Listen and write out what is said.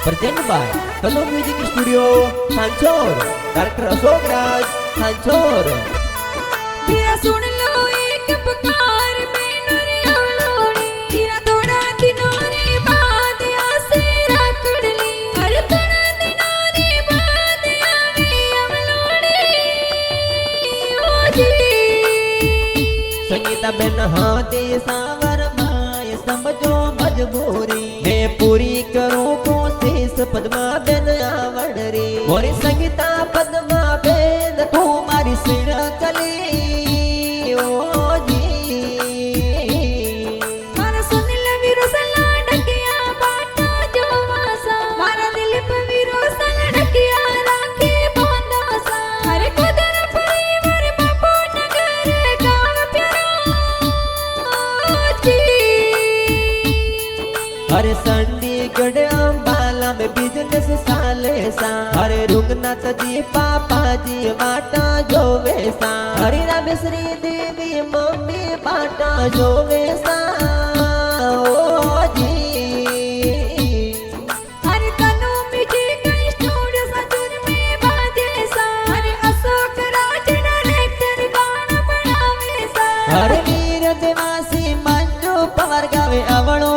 Present by Kalo music studio Sanchore director Ashok Raj Sanchore. तेरा सुन लो एक पुकार मैनू रे अवलोड़ी तेरा थोड़ा दिनों रे बाद आसे राकड़ ली हर थोड़ा दिनों रे बाद आवे अवलोड़ी ओ जी संगीता बेन हाँ दे सावर माय समझो मजबूरी मैं पूरी करूं कोशिश पद्मा बेन आवड़ रे मोरी संगीता पद्मा बेन तू मारी सिर कली ओ जी। मारा सुन ले वीरो सला डकिया बाटा जो वासा मारा दिल पे वीरो सला डकिया राखे बोंदा सा हरे कोदर परी मारे बापू नगर गाँव प्यारा जी। हरे चंडीगढ़ अंबाला में बिजनेस साले सा हरे रुगनाथ जी पापा जी बाटा जोवे सा हरे रामेश्वरी देवी मम्मी बाटा जोवे सा ओ जी। हरे तनु मिठी कई स्टूडियो सजूर में बाजे सा हरे अशोक राज डायरेक्टर गाना बनावे सा हरे वीर देवासी मंजू पवार गावे अवळो